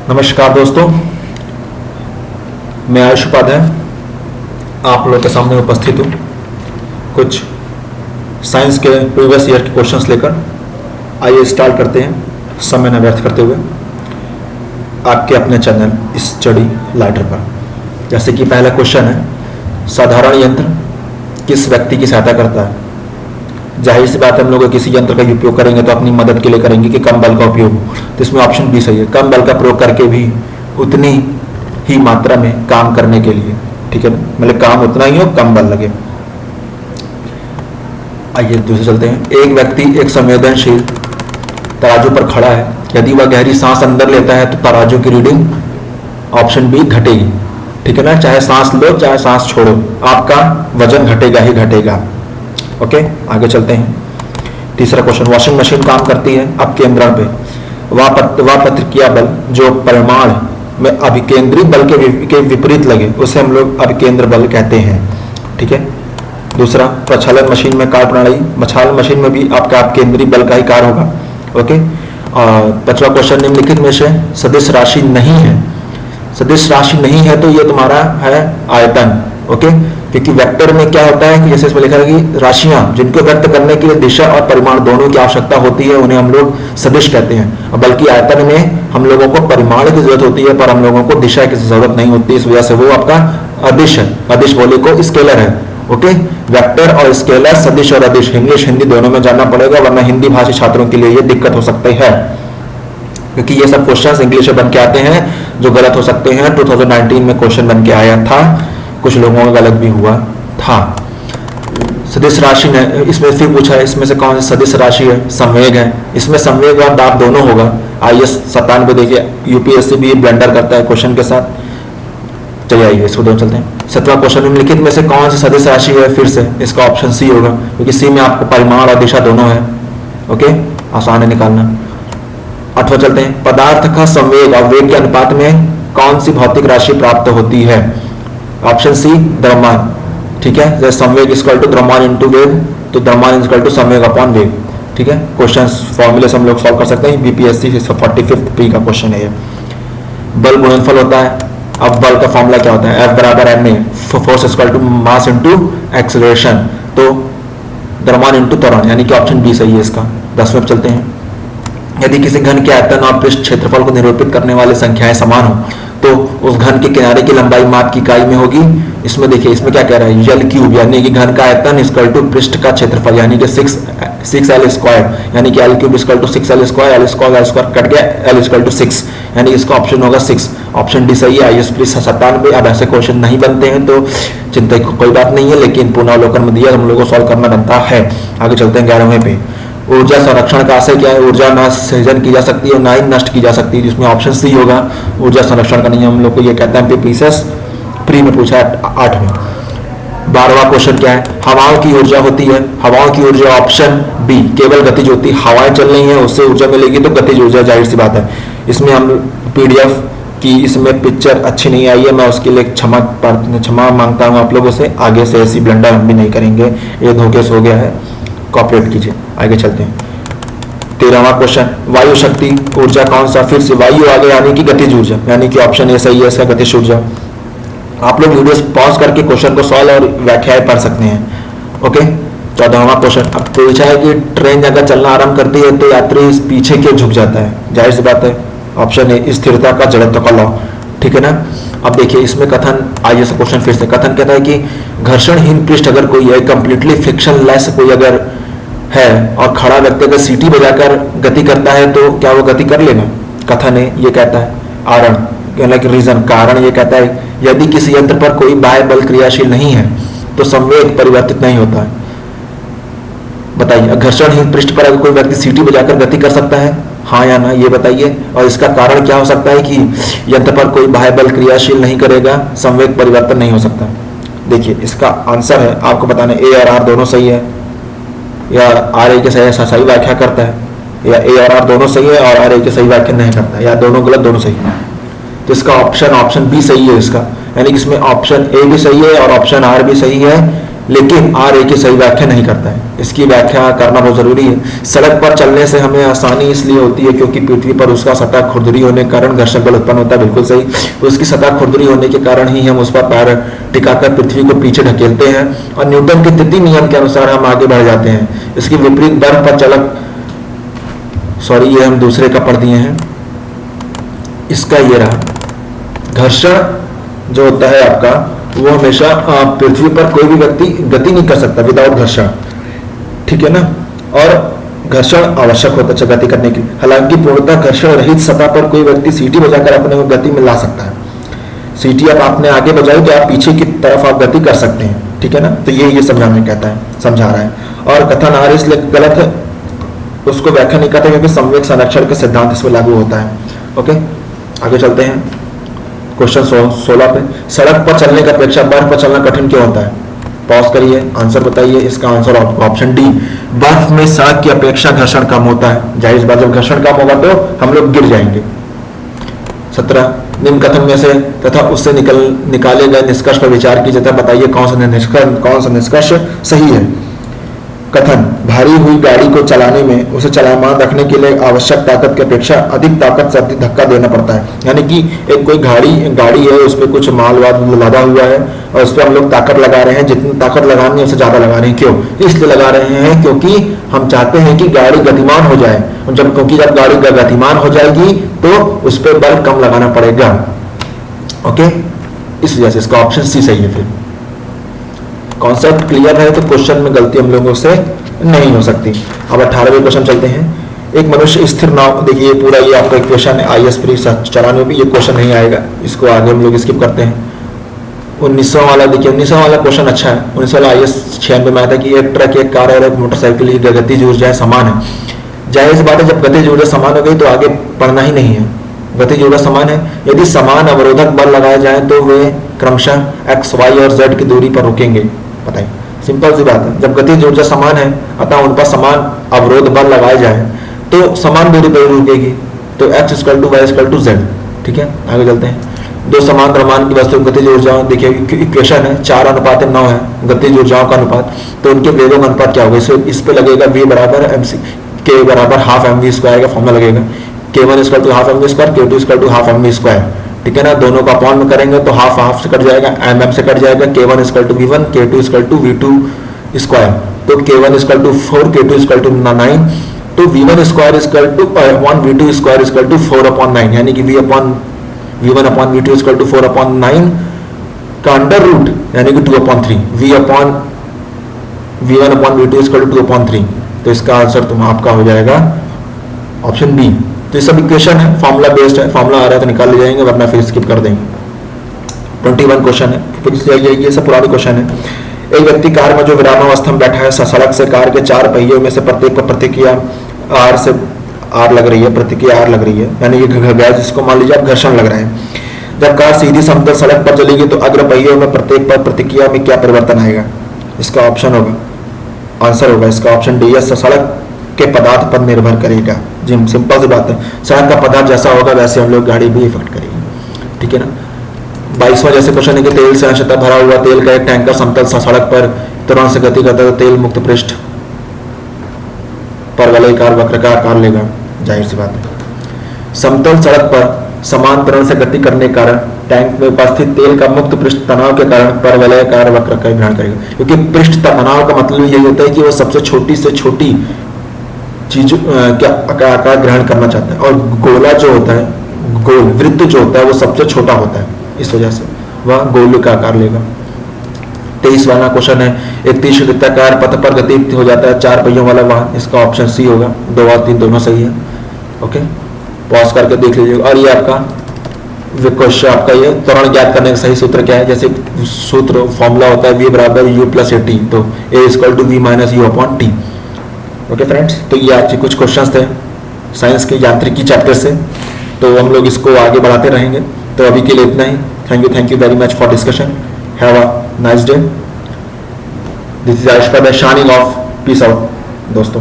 नमस्कार दोस्तों, मैं आयुष उपाध्याय आप लोगों के सामने उपस्थित हूँ कुछ साइंस के प्रीवियस ईयर के क्वेश्चंस लेकर। आइए स्टार्ट करते हैं समय न व्यर्थ करते हुए आपके अपने चैनल स्टडी लाइटर पर। जैसे कि पहला क्वेश्चन है, साधारण यंत्र किस व्यक्ति की सहायता करता है? जाहिर सी बात है, हम लोग किसी यंत्र का उपयोग करेंगे तो अपनी मदद के लिए करेंगे कि कम बल का उपयोग हो, तो इसमें ऑप्शन बी सही है। कम बल का प्रयोग करके भी उतनी ही मात्रा में काम करने के लिए, ठीक है, मतलब काम उतना ही हो, कम बल लगे। आइए दूसरे चलते हैं। एक व्यक्ति एक संवेदनशील तराजू पर खड़ा है, यदि वह गहरी सांस अंदर लेता है तो तराजू की रीडिंग ऑप्शन बी घटेगी, ठीक है ना। चाहे सांस लो चाहे सांस छोड़ो, आपका वजन घटेगा ही घटेगा। ओके, आगे चलते हैं। तीसरा क्वेश्चन, वॉशिंग मशीन काम करती है अपकेंद्रण पे, वह प्रतिक्रिया बल जो परिमाण में अभिकेंद्री बल के विपरीत लगे उसे हम लोग अभिकेंद्र बल कहते हैं, ठीक है। दूसरा, प्रक्षालन मशीन में कार्य प्रणाली, प्रक्षालन मशीन में भी आपका अपकेंद्री बल का ही कार्य होगा। ओके, और पांचवा क्वेश्चन, निम्नलिखित में से सदिश राशि नहीं है। सदिश राशि नहीं है तो ये तुम्हारा है आयतन। ओके, क्योंकि वेक्टर में क्या होता है कि जैसे इसमें लिखा है कि राशियां जिनको व्यक्त करने के लिए दिशा और परिमाण दोनों की आवश्यकता होती है उन्हें हम लोग सदिश कहते हैं, और बल्कि आयतन में हम लोगों को परिमाण की जरूरत होती है पर हम लोगों को दिशा की जरूरत नहीं होती, इस वजह से वो आपका अदिश है। अदिश बोले को स्केलर है। ओके, वेक्टर और स्केलर, सदिश और अदिश, इंग्लिश हिंदी दोनों में जानना पड़ेगा, वरना हिंदी भाषी छात्रों के लिए ये दिक्कत हो सकती है, क्योंकि ये सब क्वेश्चंस इंग्लिश में बन के आते हैं जो गलत हो सकते हैं। 2019 में क्वेश्चन बन के आया था, कुछ लोगों का गलत भी हुआ था। सदिश राशि ने इसमें फिर पूछा है, इसमें से कौन सी सदिश राशि है? संवेग है। इसमें संवेग और दाब दोनों होगा। IS 97 देखिए, UPSC भी ब्लेंडर करता है क्वेश्चन के साथ। चलिए आइए इसको दोनों चलते हैं। 7वां क्वेश्चन, निम्नलिखित में से कौन सी सदिश राशि है? फिर से इसका ऑप्शन सी होगा, क्योंकि सी में आपको परिमाण और दिशा दोनों है। ओके, आसान है निकालना। 8वां चलते हैं, पदार्थ का संवेग और वेग के अनुपात में कौन सी भौतिक राशि प्राप्त होती है? ऑप्शन सी, द्रव्यमान, ठीक है। जैसे संवेग इक्वल टू द्रव्यमान इनटू वेग, तो द्रव्यमान इक्वल टू संवेग अपॉन वेग, ठीक है। क्वेश्चन फॉर्मूले से हम लोग सॉल्व कर सकते हैं। BPSC 45th P का क्वेश्चन है ये। बल गुणनफल होता है। अब बल का फॉर्मूला क्या होता है? F बराबर ma, force equal to mass into acceleration, तो द्रव्यमान इनटू त्वरण, यानी कि ऑप्शन बी सही है इसका। 10वें पे चलते हैं। यदि किसी घन के आयतन और पृष्ठ क्षेत्रफल को निरूपित करने वाली संख्याएं समान हो तो उस घन के किनारे की लंबाई माप की इकाई में होगी। इसमें देखिए, इसमें क्या कह रहा है? यल क्यूब, यानी कि घन का आयतन इक्वल टू पृष्ठ का क्षेत्रफल, यानी कि 6L स्क्वायर, यानी कि L cube equal to 6L square, L square cut गया, L इक्वल टू 6, यानी इसका ऑप्शन होगा 6। ऑप्शन डी सही है। IS 97। अब ऐसे क्वेश्चन नहीं बनते हैं तो चिंता की कोई बात नहीं है, लेकिन पुनर्वलोकन में दिया हम लोग को सॉल्व करना बनता है। आगे चलते हैं 11वें पे। ऊर्जा संरक्षण का आशय क्या है? ऊर्जा ना सृजन की जा सकती है ना ही नष्ट की जा सकती है, जिसमें ऑप्शन सी होगा। ऊर्जा संरक्षण का नियम हम लोग को ये कहता है। PPSS प्री में पूछा है 8वें। 12वां क्वेश्चन क्या है? हवाओं की ऊर्जा होती है। हवाओं की ऊर्जा ऑप्शन बी, केवल गतिज होती है। हवाएं चल रही हैं उससे ऊर्जा मिलेगी तो गतिज ऊर्जा, जाहिर सी बात है। इसमें हम PDF की इसमें पिक्चर अच्छी नहीं आई है, मैं उसके लिए क्षमा मांगता हूँ आप लोगों से। आगे से ऐसी ब्लंडर हम भी नहीं करेंगे, ये धोखे से हो गया है, कॉपरेट कीजिए। आगे चलते हैं। 13वां क्वेश्चन, वायु शक्ति ऊर्जा कौन सा? फिर से वायु आ गया, यानी कि गतिज ऊर्जा, यानी कि ऑप्शन ए सही है इसका, गतिज ऊर्जा। आप लोग वीडियो पॉज करके क्वेश्चन को सॉल्व और व्याख्याएं पढ़ सकते हैं। ओके, 14वां क्वेश्चन, अब पूछा है कि ट्रेन अगर चलना आरंभ करती है तो यात्री पीछे क्यों झुक जाता है? जाहिर सी बात है, ऑप्शन ए, स्थिरता का जड़त्व का लॉ, ठीक है ना। अब देखिए इसमें कथन, आइए से क्वेश्चन फिर से। कथन कहता है कि घर्षणहीन पृष्ठ अगर कोई है, कंप्लीटली फ्रिक्शनलेस कोई अगर है और खड़ा व्यक्ति अगर सीटी बजाकर गति करता है तो क्या वो गति कर लेगा? कथन है ये कहता है। आरण यानी कि रीजन, कारण ये कहता है यदि किसी यंत्र पर कोई बाह्य बल क्रियाशील नहीं है तो संवेग परिवर्तित नहीं होता है। बताइए, घर्षणहीन पृष्ठ पर अगर कोई व्यक्ति सीटी बजाकर गति कर सकता है, हाँ या ना, ये बताइए। और इसका कारण क्या हो सकता है कि यंत्र पर कोई बाह्य बल क्रियाशील नहीं करेगा, संवेग परिवर्तन नहीं हो सकता। देखिए इसका आंसर है, आपको बताना ए और आर दोनों सही है, या आर ए के सही व्याख्या करता है, या ए और आर दोनों सही है और आर ए के सही व्याख्या नहीं करता है, या दोनों गलत दोनों सही है। तो इसका ऑप्शन बी सही है इसका, यानी कि इसमें ऑप्शन ए भी सही है और ऑप्शन आर भी सही है, लेकिन आर ए की सही व्याख्या नहीं करता है। इसकी व्याख्या करना बहुत जरूरी है। सड़क पर चलने से हमें आसानी इसलिए होती है क्योंकि पृथ्वी पर उसका सतह खुरदरी होने के कारण घर्षण बल उत्पन्न होता है, बिल्कुल सही। तो उसकी सतह खुरदरी होने के कारण ही हम उस पर पैर टिकाकर पृथ्वी को पीछे ढकेलते हैं और न्यूटन के तृतीय नियम के अनुसार हम आगे बढ़ जाते हैं। इसकी विपरीत बर्फ पर चलक, सॉरी ये हम दूसरे का पढ़ दिए हैं, इसका ये रहा। घर्षण जो होता है आपका वो हमेशा पृथ्वी पर कोई भी व्यक्ति गति नहीं कर सकता विदाउट घर्षण, ठीक है ना। और घर्षण आवश्यक होता है गति करने के लिए। हालांकि पूर्णतः घर्षण रहित सतह पर कोई व्यक्ति सीटी बजाकर अपने को गति में ला सकता है। सीटी आप आपने आगे बजाई तो आप पीछे की तरफ आप गति कर सकते हैं, ठीक है ना। तो ये समझाने कहता है, समझा रहा है। और कथन आर इसलिए गलत है, उसको व्याख्या नहीं करते क्योंकि संवेग संरक्षण का सिद्धांत इसमें लागू होता है। ओके, आगे चलते हैं क्वेश्चन 16 पे। सड़क पर चलने की अपेक्षा बर्फ पर चलना कठिन क्यों होता है? पॉज करिए, आंसर बताइए। इसका आंसर ऑप्शन डी, बर्फ में सड़क की अपेक्षा घर्षण कम होता है। जाहिर बात, जब घर्षण कम होगा तो हम लोग गिर जाएंगे। 17, निम्न कथन में से तथा उससे निकाले गए निष्कर्ष पर विचार कीजिए तथा बताइए कौन सा निष्कर्ष सही है। कथन, भारी हुई गाड़ी को चलाने में उसे चलायमान रखने के लिए आवश्यक ताकत की अपेक्षा अधिक ताकत से अधिक धक्का देना पड़ता है। यानी कि एक कोई गाड़ी है, उस पर कुछ माल लदा हुआ है और उस पर हम लोग ताकत लगा रहे हैं, जितनी ताकत लगानी है उससे ज्यादा लगा रहे हैं। क्यों? इसलिए लगा रहे हैं क्योंकि हम चाहते हैं कि गाड़ी गतिमान हो जाए, क्योंकि जब गाड़ी गतिमान हो जाएगी तो उस पर बल कम लगाना पड़ेगा। ओके, इस वजह से इसका ऑप्शन सी सही है। फिर कॉन्सेप्ट क्लियर है तो क्वेश्चन में गलती हम लोगों से नहीं हो सकती। अब 18वें क्वेश्चन चलते हैं। एक मनुष्य स्थिर नाव, देखिए पूरा ये आपका क्वेश्चन है IS प्री 94 में, ये क्वेश्चन नहीं आएगा, इसको आगे हम लोग स्किप करते हैं। 1900 वाला देखिए, 1900 वाला क्वेश्चन अच्छा है। 1900 वाला IS 96 में आया था कि एक ट्रक, एक कार और एक मोटरसाइकिल की गतिज ऊर्जा समान है। जाहिर सी बात है, जब गतिज ऊर्जा समान हो गई तो आगे पढ़ना ही नहीं है। गतिज ऊर्जा समान है, यदि समान अवरोधक बल लगाए जाए तो वे क्रमशः X, Y और Z की दूरी पर रुकेंगे। बताइए, सिंपल सी बात है। जब गतिज ऊर्जा समान है अतः उन पर समान अवरोध बल लगाए जाए तो समान दूरी पर रुकेगी। तो X = Y = Z, ठीक है। आगे चलते हैं। दो समान द्रव्यमान की वस्तु गतिज ऊर्जाओं, देखिए इक्वेशन है 4:9 है गतिज ऊर्जाओं का अनुपात, तो उनके वेगों का अनुपात क्या होगा? इस पे लगेगा V = mc, K = ½ mv² का फॉर्मूला लगेगा। K1 = ½ mv², K2 = ½ mv², ठीक है ना। दोनों का अपॉन में करेंगे तो हाफ से कट जाएगा, mm से कट जाएगा। K1 = V1, K2 = V2²। तो K1 = 4, K2 = 9, तो V1² V2² = 4/9, यानी कि V1/V2 = 4/9 का अंडर रूट यानी कि 2/3, V1/V2 = 2/3। तो इसका आंसर तुम आपका हो जाएगा ऑप्शन बी। तो ये सब इक्वेशन है, फॉर्मूला बेस्ड है, फॉर्मूला आ रहा है तो निकाल ले जाएंगे वरना फिर स्किप कर देंगे। 21 क्वेश्चन है, ये सब पुरानी क्वेश्चन है। एक व्यक्ति कार में जो विरामावस्था में बैठा है, सड़क से कार के 4 पहियों में से प्रत्येक पर प्रतिक्रिया R लग रही है, प्रतिक्रिया R लग रही है, यानी ये गैस, जिसको मान लीजिए आप घर्षण लग रहा है। जब कार सीधी समतल सड़क पर चलेगी तो अग्र पहियों में प्रत्येक पर प्रतिक्रिया में क्या परिवर्तन आएगा? इसका ऑप्शन होगा, आंसर होगा इसका ऑप्शन डी, सड़क के पदार्थ पर निर्भर करेगा। जी सिंपल सी बात है, सड़क का पदार्थ जैसा होगा वैसे हम लोग गाड़ी भी इफेक्ट करेगी, ठीक है ना। 22वां जैसे क्वेश्चन है कि तेल से अंशतः भरा हुआ तेल का एक टैंकर समतल सड़क पर तुरंत से गति करता है तो तेल मुक्त पृष्ठ पर वलयाकार वक्र का आकार लेगा। जाहिर सी बात है, समतल सड़क पर समांतर से गति करने के कारण टैंक में उपस्थित तेल का मुक्त पृष्ठ तनाव के कारण परवलयाकार वक्र का ग्रहण करेगा। क्योंकि पृष्ठ तनाव का मतलब यही होता है कि वो सबसे छोटी से छोटी चीज क्या आकार ग्रहण करना चाहता है, और गोला जो होता है, गोल वृत्त जो होता है वो सबसे छोटा होता है, इस वजह से वह गोल का आकार लेगा। 23वां क्वेश्चन है, एक तीक्ष्ण वृत्ताकार पथ पर गति हो जाता है 4 पहियों वाला वाहन, इसका ऑप्शन सी होगा। 2 और 3 दोनों सही है। ओके, पॉज करके देख लीजिए। और ये आपका क्वेश्चन, आपका ये त्वरण ज्ञात करने का सही सूत्र क्या है? जैसे सूत्र फॉर्मूला होता है V = U + AT, तो A = V - U/T। Okay friends, तो ये आपके कुछ क्वेश्चंस थे साइंस के यांत्रिकी चैप्टर से, तो हम लोग इसको आगे बढ़ाते रहेंगे। तो अभी के लिए इतना ही। Thank you very much for discussion. Have a nice day. This is Ayushka signing off. Peace out दोस्तों।